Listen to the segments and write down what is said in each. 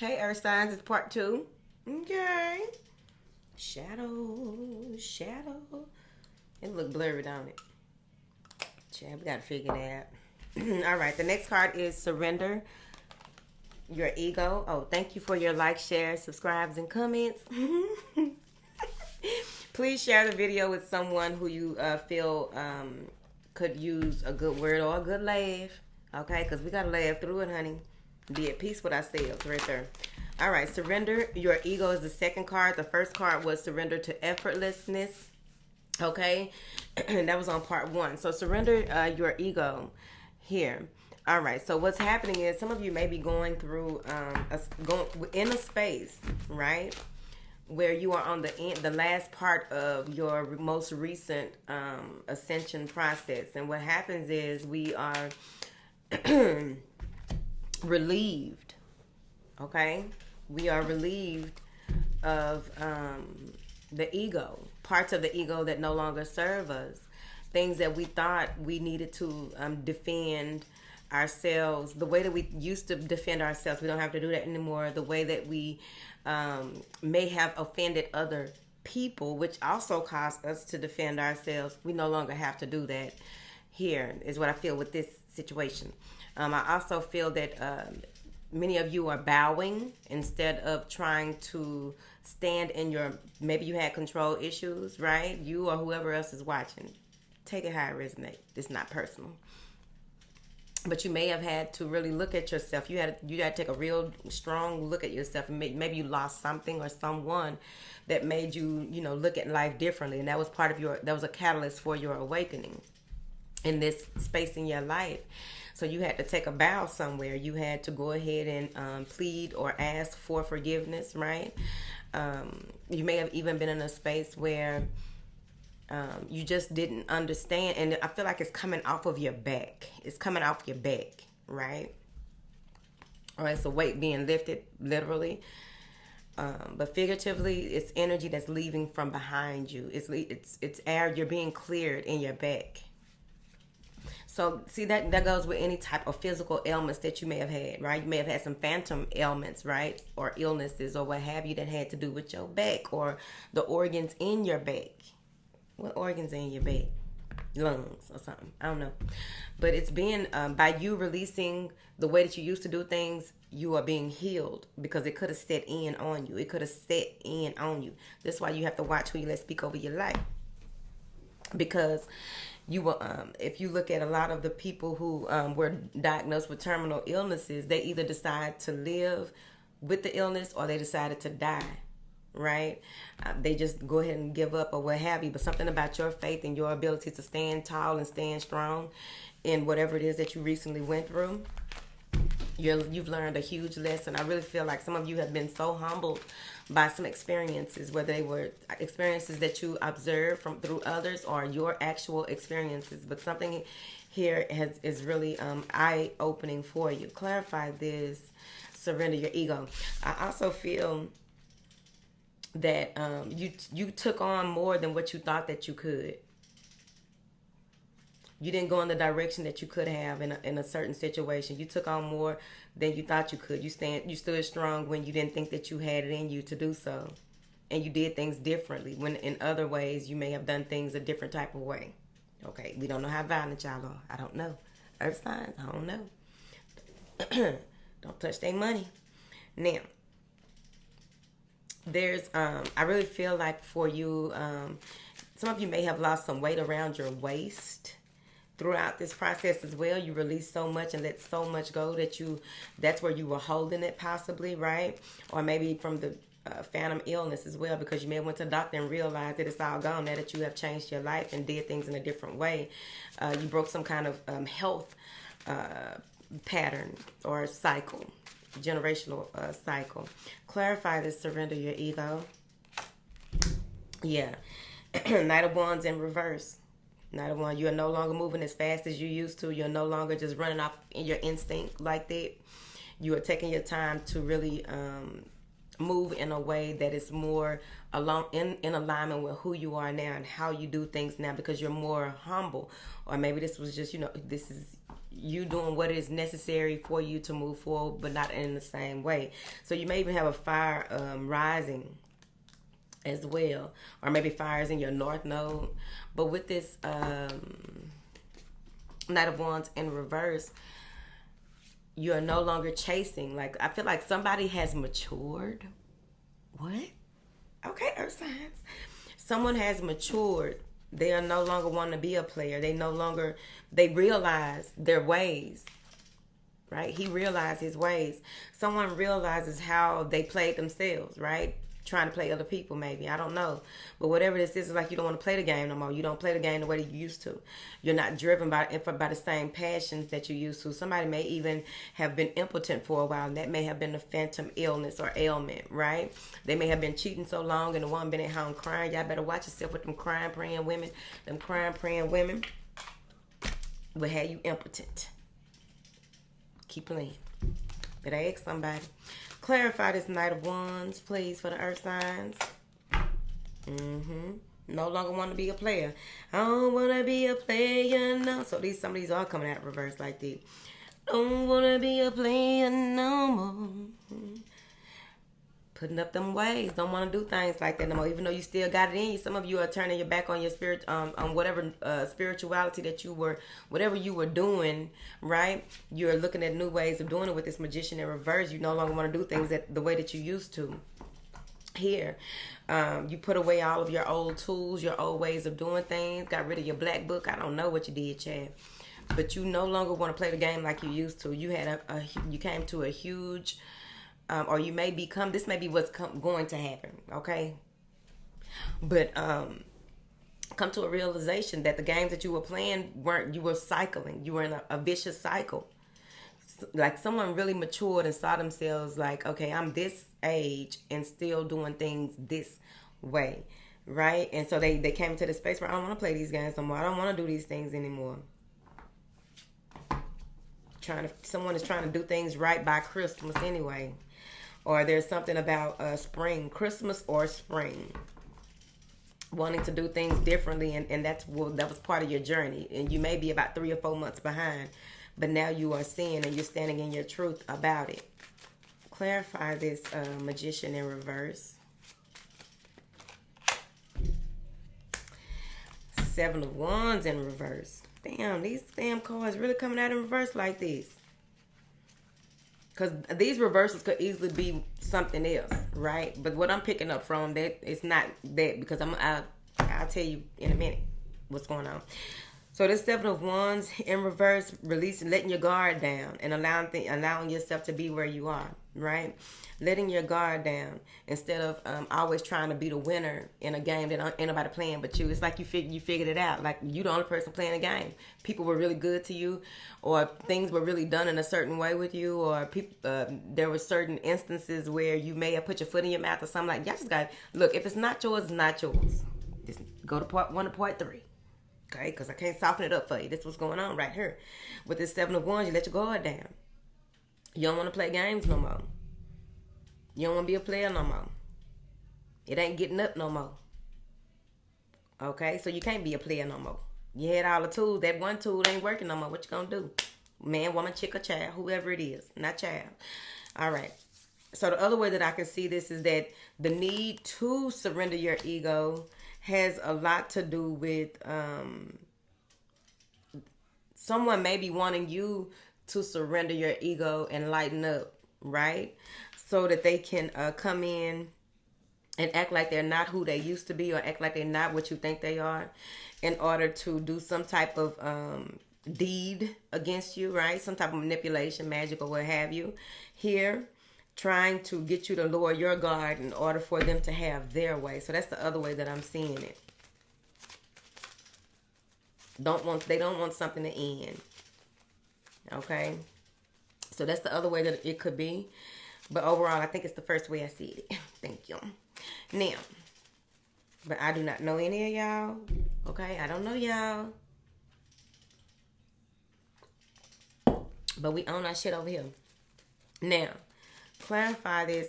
Hey, Earth Signs, it's part 2. Okay. Shadow. It look blurry, don't it? Chad, we gotta figure that out. All right, the next card is Surrender Your Ego. Oh, thank you for your likes, shares, subscribes, and comments. Please share the video with someone who you feel could use a good word or a good laugh. Okay, because we gotta laugh through it, honey. Be at peace with ourselves right there. All right, Surrender Your Ego is the second card. The first card was Surrender to Effortlessness. Okay, that was on part 1. So surrender your ego here. All right, so what's happening is some of you may be going through going in a space, right, where you are on the last part of your most recent ascension process. And what happens is we are relieved. Okay, we are relieved of the ego, parts of the ego that no longer serve us, things that we thought we needed to defend ourselves, the way that we used to defend ourselves. We don't have to do that anymore. The way that we may have offended other people, which also caused us to defend ourselves, we no longer have to do that. Here is what I feel with this situation. I also feel that many of you are bowing instead of trying to stand in your, maybe you had control issues, right? You or whoever else is watching, take it how it resonates. It's not personal. But you may have had to really look at yourself. You had to take a real strong look at yourself. And maybe you lost something or someone that made you, look at life differently. And that was that was a catalyst for your awakening in this space in your life. So you had to take a bow somewhere. You had to go ahead and plead or ask for forgiveness, right? You may have even been in a space where you just didn't understand. And I feel like it's coming off of your back. It's coming off your back, right? All right, so weight being lifted, literally. But figuratively, it's energy that's leaving from behind you. It's air. You're being cleared in your back. So, see, that goes with any type of physical ailments that you may have had, right? You may have had some phantom ailments, right? Or illnesses or what have you that had to do with your back or the organs in your back. What organs are in your back? Lungs or something. I don't know. But it's being, by you releasing the way that you used to do things, you are being healed because it could have set in on you. It could have set in on you. That's why you have to watch who you let speak over your life. Because you will, if you look at a lot of the people who were diagnosed with terminal illnesses, they either decide to live with the illness or they decided to die, right? They just go ahead and give up or what have you. But something about your faith and your ability to stand tall and stand strong in whatever it is that you recently went through, you've learned a huge lesson. I really feel like some of you have been so humbled by some experiences, whether they were experiences that you observed through others or your actual experiences. But something here is really eye-opening for you. Clarify this. Surrender your ego. I also feel that you took on more than what you thought that you could. You didn't go in the direction that you could have in a certain situation. You took on more than you thought you could. You stood strong when you didn't think that you had it in you to do so. And you did things differently when in other ways you may have done things a different type of way. Okay, we don't know how violent y'all are. I don't know. Earth signs, I don't know. Don't touch their money. Now, there's, I really feel like for you, some of you may have lost some weight around your waist. Throughout this process as well, you release so much and let so much go that's where you were holding it possibly, right? Or maybe from the phantom illness as well, because you may have went to the doctor and realized that it's all gone now that you have changed your life and did things in a different way. You broke some kind of health pattern or cycle, generational cycle. Clarify this, surrender your ego. Yeah. Knight of Wands in reverse. Knight of Wands, you are no longer moving as fast as you used to. You're no longer just running off in your instinct like that. You are taking your time to really move in a way that is more in alignment with who you are now and how you do things now, because you're more humble. Or maybe this was just, this is you doing what is necessary for you to move forward, but not in the same way. So you may even have a fire rising as well, or maybe fires in your north node. But with this Knight of Wands in reverse, you are no longer chasing. Like, I feel like somebody has matured. What? Okay, earth signs. Someone has matured. They are no longer wanting to be a player. They realize their ways, right? He realized his ways. Someone realizes how they played themselves, right? Trying to play other people, maybe. I don't know. But whatever this is, it's like you don't want to play the game no more. You don't play the game the way that you used to. You're not driven by the same passions that you used to. Somebody may even have been impotent for a while, and that may have been a phantom illness or ailment, right? They may have been cheating so long, and the one been at home crying. Y'all better watch yourself with them crying, praying women. Them crying, praying women will have you impotent. Keep playing. Better ask somebody. Clarify this Knight of Wands, please, for the earth signs. No longer want to be a player. I don't want to be a player, no. So some of these are coming out reverse like this. Don't want to be a player no more. Putting up them ways. Don't want to do things like that no more. Even though you still got it in you. Some of you are turning your back on your spirit, on whatever spirituality that you were, whatever you were doing, right? You're looking at new ways of doing it with this Magician in reverse. You no longer want to do things the way that you used to. Here, you put away all of your old tools, your old ways of doing things. Got rid of your black book. I don't know what you did, Chad. But you no longer want to play the game like you used to. You had you came to a huge... or you may become, this may be what's going to happen, okay? But come to a realization that the games that you were playing you were cycling. You were in a vicious cycle. Like someone really matured and saw themselves like, okay, I'm this age and still doing things this way, right? And so they came to the space where I don't want to play these games no more. I don't want to do these things anymore. Someone is trying to do things right by Christmas anyway. Or there's something about spring, Christmas or spring. Wanting to do things differently, and that was part of your journey. And you may be about 3 or 4 months behind, but now you are seeing and you're standing in your truth about it. Clarify this Magician in reverse. 7 of Wands in reverse. Damn, these damn cards really coming out in reverse like this. Because these reversals could easily be something else, right? But what I'm picking up from that, it's not that, because I'll tell you in a minute what's going on. So this 7 of Wands in reverse, releasing, letting your guard down and allowing yourself to be where you are, right? Letting your guard down instead of always trying to be the winner in a game that ain't nobody playing but you. It's like you figured it out. Like you the only person playing the game. People were really good to you, or things were really done in a certain way with you, or there were certain instances where you may have put your foot in your mouth or something like that. Y'all just got look. If it's not yours, it's not yours. Just go to part 1 to part 3. Okay, because I can't soften it up for you. This is what's going on right here. With this 7 of Wands, you let your guard down. You don't want to play games no more. You don't want to be a player no more. It ain't getting up no more. Okay, so you can't be a player no more. You had all the tools. That one tool ain't working no more. What you gonna do? Man, woman, chick, or child, whoever it is. Not child. All right. So the other way that I can see this is that the need to surrender your ego has a lot to do with someone maybe wanting you to surrender your ego and lighten up, right? So that they can come in and act like they're not who they used to be, or act like they're not what you think they are, in order to do some type of deed against you, right? Some type of manipulation, magic, or what have you. Here, trying to get you to lower your guard in order for them to have their way. So that's the other way that I'm seeing it. They don't want something to end. Okay? So that's the other way that it could be. But overall, I think it's the first way I see it. Thank you. Now, but I do not know any of y'all. Okay? I don't know y'all. But we own our shit over here. Now, clarify this.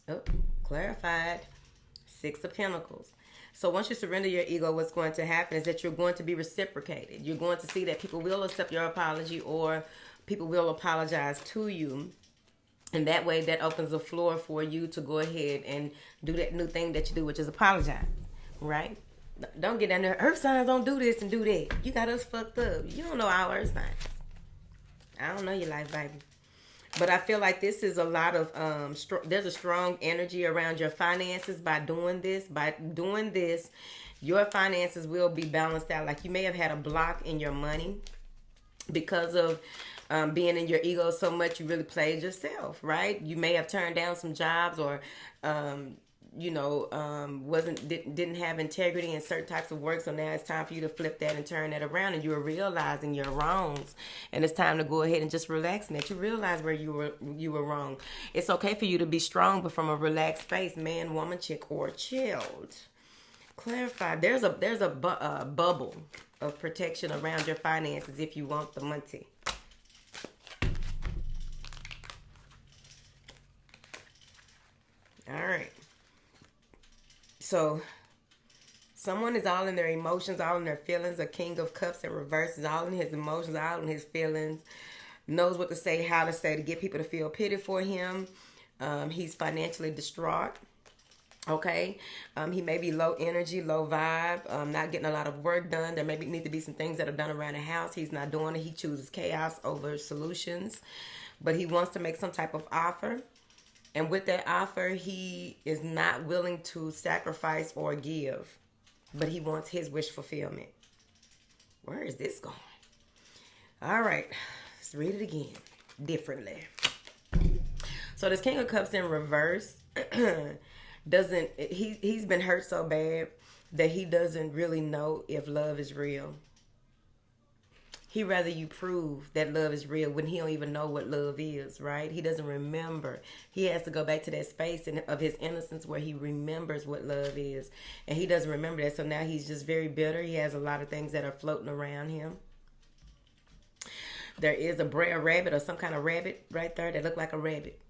Oh, clarified. 6 of Pentacles. So once you surrender your ego, what's going to happen is that you're going to be reciprocated. You're going to see that people will accept your apology, or people will apologize to you. And that way, that opens the floor for you to go ahead and do that new thing that you do, which is apologize, right? Don't get down there. Earth signs don't do this and do that. You got us fucked up. You don't know our earth signs. I don't know your life, baby. But I feel like this is a lot of, there's a strong energy around your finances by doing this. By doing this, your finances will be balanced out. Like you may have had a block in your money because of being in your ego so much you really played yourself, right? You may have turned down some jobs, or didn't have integrity in certain types of work. So now it's time for you to flip that and turn that around, and you're realizing your wrongs, and it's time to go ahead and just relax and that you realize where you were wrong. It's okay for you to be strong, but from a relaxed space, man, woman, chick, or child. Clarify. There's a bubble of protection around your finances if you want the money. All right. So, someone is all in their emotions, all in their feelings. A King of Cups in reverse is all in his emotions, all in his feelings. Knows what to say, how to say, to get people to feel pity for him. He's financially distraught. Okay. He may be low energy, low vibe, not getting a lot of work done. There maybe need to be some things that are done around the house. He's not doing it. He chooses chaos over solutions. But he wants to make some type of offer. And with that offer, he is not willing to sacrifice or give. But he wants his wish fulfillment. Where is this going? All right. Let's read it again. Differently. So this King of Cups in reverse he's been hurt so bad that he doesn't really know if love is real. He'd rather you prove that love is real when he don't even know what love is, right? He doesn't remember. He has to go back to that space of his innocence where he remembers what love is. And he doesn't remember that, so now he's just very bitter. He has a lot of things that are floating around him. There is a rabbit or some kind of rabbit right there that looks like a rabbit.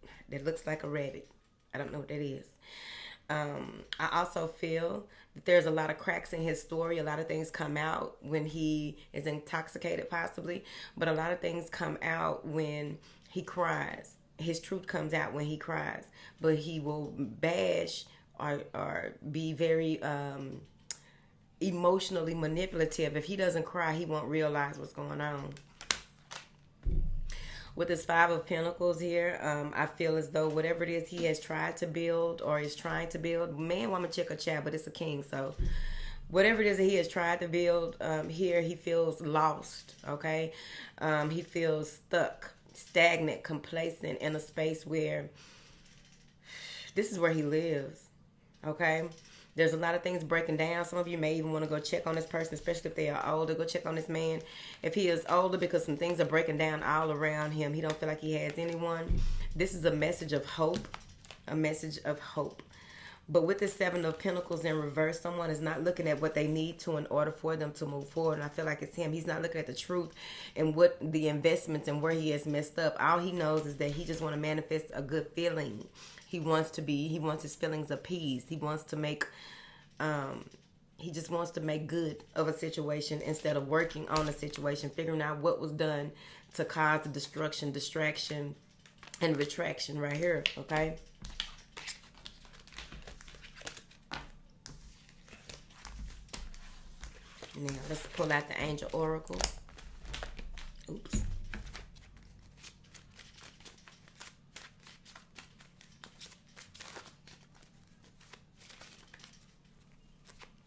I don't know what that is. I also feel that there's a lot of cracks in his story. A lot of things come out when he is intoxicated, possibly. But a lot of things come out when he cries. His truth comes out when he cries. But he will bash or be very emotionally manipulative. If he doesn't cry, he won't realize what's going on. With this Five of Pentacles here, I feel as though whatever it is he has tried to build or is trying to build, man, woman, chick, or child, but it's a king. So whatever it is that he has tried to build here, he feels lost, okay? He feels stuck, stagnant, complacent in a space where this is where he lives, okay? There's a lot of things breaking down. Some of you may even want to go check on this person, especially if they are older. Go check on this man. If he is older, because some things are breaking down all around him. He don't feel like he has anyone. This is a message of hope. A message of hope. But with the Seven of Pentacles in reverse, someone is not looking at what they need to in order for them to move forward. And I feel like it's him. He's not looking at the truth and what the investments and where he has messed up. All he knows is that he just want to manifest a good feeling. He wants his feelings appeased. He wants to make, he just wants to make good of a situation instead of working on a situation, figuring out what was done to cause the destruction, distraction, and retraction right here, okay? Now, let's pull out the Angel Oracle. Oops.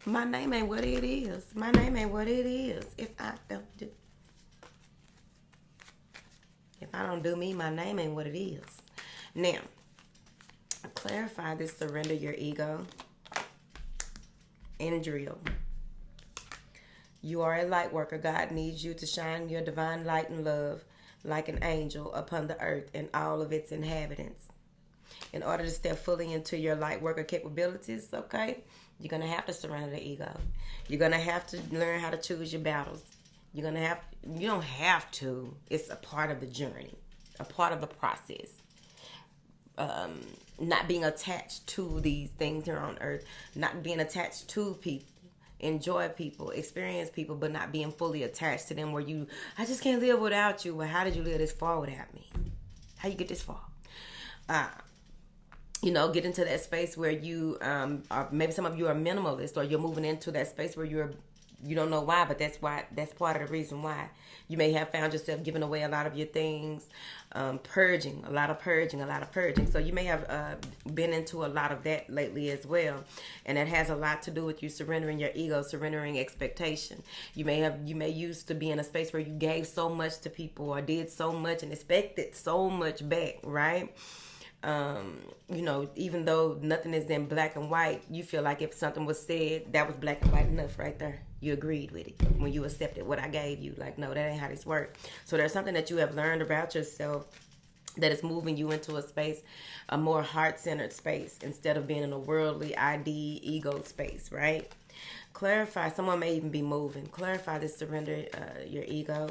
My name ain't what it is. My name ain't what it is. If I don't do me, my name ain't what it is. Now, clarify this, surrender your ego and drill. You are a light worker. God needs you to shine your divine light and love like an angel upon the earth and all of its inhabitants. In order to step fully into your light worker capabilities, okay, you're going to have to surrender the ego. You're going to have to learn how to choose your battles. You don't have to. It's a part of the journey, a part of the process. not being attached to these things here on earth, not being attached to people, enjoy people, experience people, but not being fully attached to them, where I just can't live without you. Well, how did you live this far without me? How you get this far? Get into that space where you are, maybe some of you are minimalist, or you're moving into that space where you don't know why, but that's part of the reason why. You may have found yourself giving away a lot of your things, purging. So you may have been into a lot of that lately as well, and that has a lot to do with you surrendering your ego, surrendering expectation. You may used to be in a space where you gave so much to people, or did so much and expected so much back, right? Even though nothing is in black and white, you feel like if something was said, that was black and white enough right there. You agreed with it when you accepted what I gave you. Like, no, that ain't how this works. So there's something that you have learned about yourself that is moving you into a space, a more heart-centered space, instead of being in a worldly ID ego space, right? Clarify. Someone may even be moving. Clarify this, surrender your ego.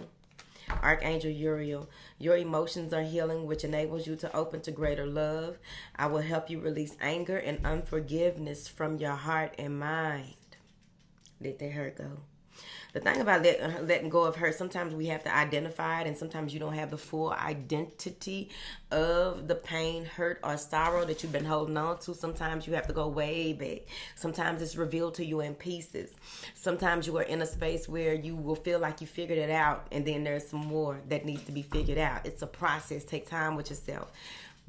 Archangel Uriel, your emotions are healing, which enables you to open to greater love. I will help you release anger and unforgiveness from your heart and mind. Let that hurt go. The thing about letting go of hurt, sometimes we have to identify it, and sometimes you don't have the full identity of the pain, hurt, or sorrow that you've been holding on to. Sometimes you have to go way back. Sometimes it's revealed to you in pieces. Sometimes you are in a space where you will feel like you figured it out, and then there's some more that needs to be figured out. It's a process. Take time with yourself.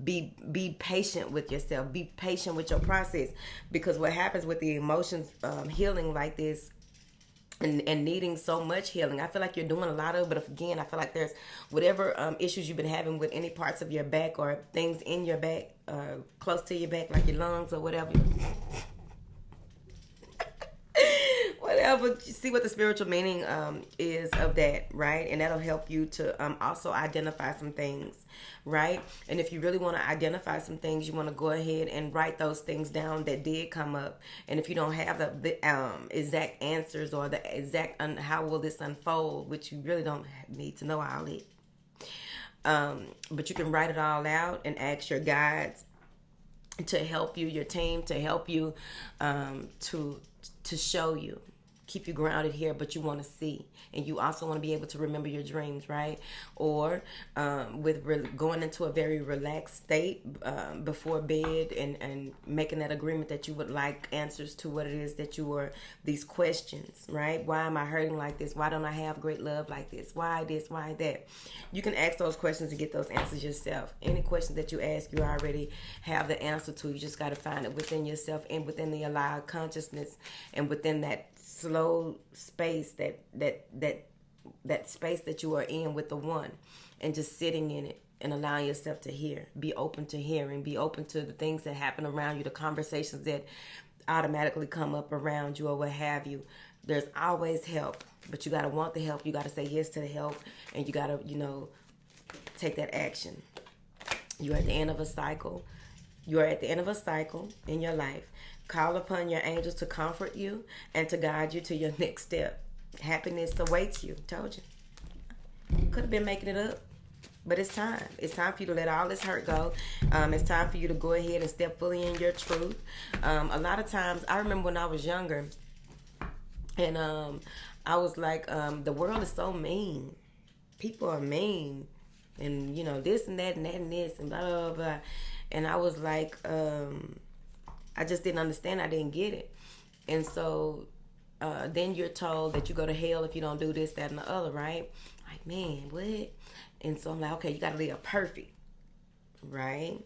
Be patient with yourself. Be patient with your process, because what happens with the emotions healing like this, and needing so much healing, I feel like you're doing a lot of it, but again, I feel like there's whatever issues you've been having with any parts of your back, or things in your back, close to your back, like your lungs or whatever. Whatever, see what the spiritual meaning is of that, right? And that'll help you to also identify some things, right? And if you really want to identify some things, you want to go ahead and write those things down that did come up. And if you don't have the exact answers, or the exact how will this unfold, which you really don't need to know all it, but you can write it all out and ask your guides to help you, your team to help you, to show you, keep you grounded here, but you want to see, and you also want to be able to remember your dreams, right? Or going into a very relaxed state before bed, and making that agreement that you would like answers to what it is that you are, these questions, right? Why am I hurting like this? Why don't I have great love like this? Why this? Why that? You can ask those questions and get those answers yourself. Any question that you ask, you already have the answer to. You just got to find it within yourself, and within the allowed consciousness, and within that slow space, that space that you are in with the one, and just sitting in it and allowing yourself to hear. Be open to hearing. Be open to the things that happen around you, the conversations that automatically come up around you, or what have you. There's always help, but you got to want the help. You got to say yes to the help, and you got to, take that action. You're at the end of a cycle. You are at the end of a cycle in your life. Call upon your angels to comfort you and to guide you to your next step. Happiness awaits you. Told you. Could have been making it up, but it's time. It's time for you to let all this hurt go. It's time for you to go ahead and step fully in your truth. A lot of times, I remember when I was younger, and I was like, the world is so mean. People are mean, and this and that and that and this and blah blah blah. And I was like, I just didn't understand. I didn't get it. And so then you're told that you go to hell if you don't do this, that, and the other, right? Like, man, what? And so I'm like, okay, you got to live perfect, right?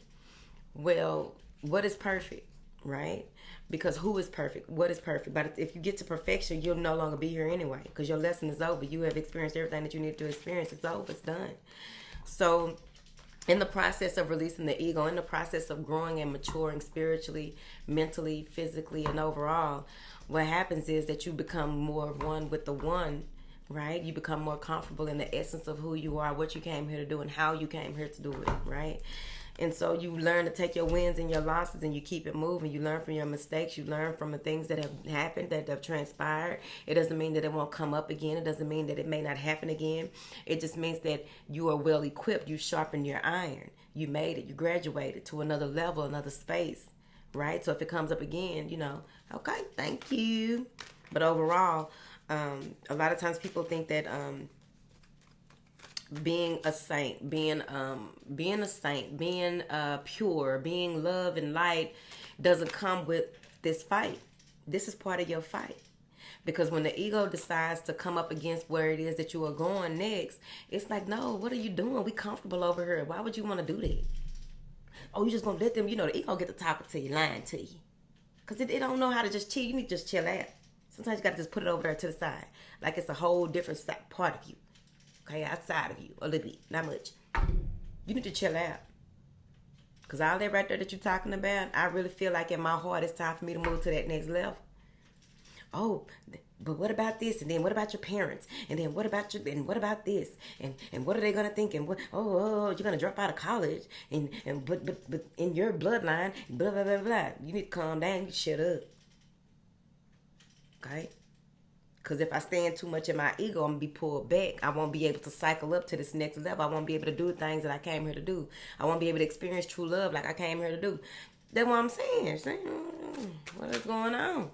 Well, what is perfect, right? Because who is perfect? What is perfect? But if you get to perfection, you'll no longer be here anyway, because your lesson is over. You have experienced everything that you need to experience. It's over. It's done. So in the process of releasing the ego, in the process of growing and maturing spiritually, mentally, physically, and overall, what happens is that you become more one with the one, right? You become more comfortable in the essence of who you are, what you came here to do, and how you came here to do it, right? And so you learn to take your wins and your losses and you keep it moving. You learn from your mistakes. You learn from the things that have happened, that have transpired. It doesn't mean that it won't come up again. It doesn't mean that it may not happen again. It just means that you are well equipped. You sharpened your iron. You made it. You graduated to another level, another space, right? So if it comes up again, you know, okay, thank you. But overall, a lot of times people think that being a saint, being pure, being love and light doesn't come with this fight. This is part of your fight. Because when the ego decides to come up against where it is that you are going next, it's like, no, what are you doing? We comfortable over here. Why would you want to do that? Oh, you just gonna let them, you know, the ego get to talking to you, lying to you. Because it don't know how to just chill. You need to just chill out. Sometimes you got to just put it over there to the side. Like it's a whole different part of you. Okay, outside of you. A little bit. Not much. You need to chill out. Because all that right there that you're talking about, I really feel like in my heart it's time for me to move to that next level. Oh, but what about this? And then what about your parents? And then what about this? And what are they gonna think? And what you're gonna drop out of college but in your bloodline, blah blah blah blah. You need to calm down, you shut up. Okay? Because if I stand too much in my ego, I'm going to be pulled back. I won't be able to cycle up to this next level. I won't be able to do the things that I came here to do. I won't be able to experience true love like I came here to do. That's what I'm saying. What is going on?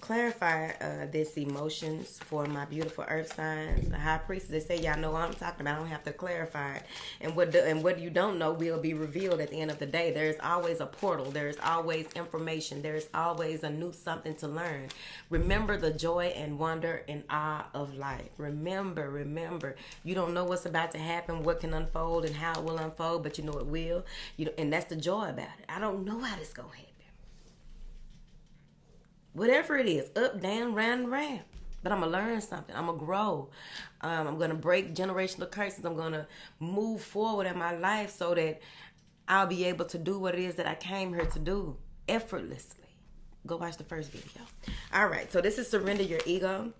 Clarify this emotions for my beautiful earth signs. The high priestess, they say y'all know what I'm talking about. I don't have to clarify it. And what you don't know will be revealed at the end of the day. There's always a portal. There's always information. There's always a new something to learn. Remember the joy and wonder and awe of life. Remember. You don't know what's about to happen, what can unfold, and how it will unfold, but you know it will. And that's the joy about it. I don't know how this gonna happen. Whatever it is, up, down, round, and round. But I'm going to learn something. I'm going to grow. I'm going to break generational curses. I'm going to move forward in my life so that I'll be able to do what it is that I came here to do effortlessly. Go watch the first video. All right, so this is surrender your ego.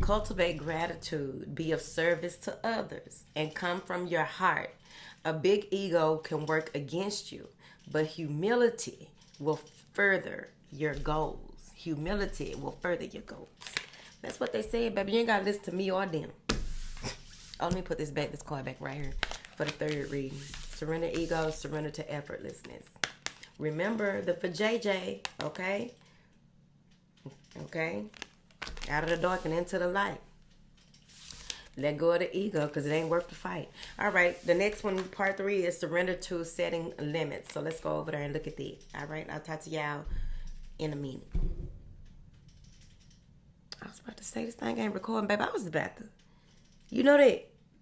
Cultivate gratitude. Be of service to others and come from your heart. A big ego can work against you, but humility will further your goals. Humility will further your goals. That's what they say, baby. You ain't got to listen to me or them. Oh, let me put this card back right here for the third reading. Surrender ego, surrender to effortlessness. Remember the for JJ, okay? Okay? Out of the dark and into the light. Let go of the ego because it ain't worth the fight. All right. The next one, part 3, is surrender to setting limits. So let's go over there and look at that. All right. I'll talk to y'all in a minute. I was about to say this thing ain't recording, baby. I was about to. You know that.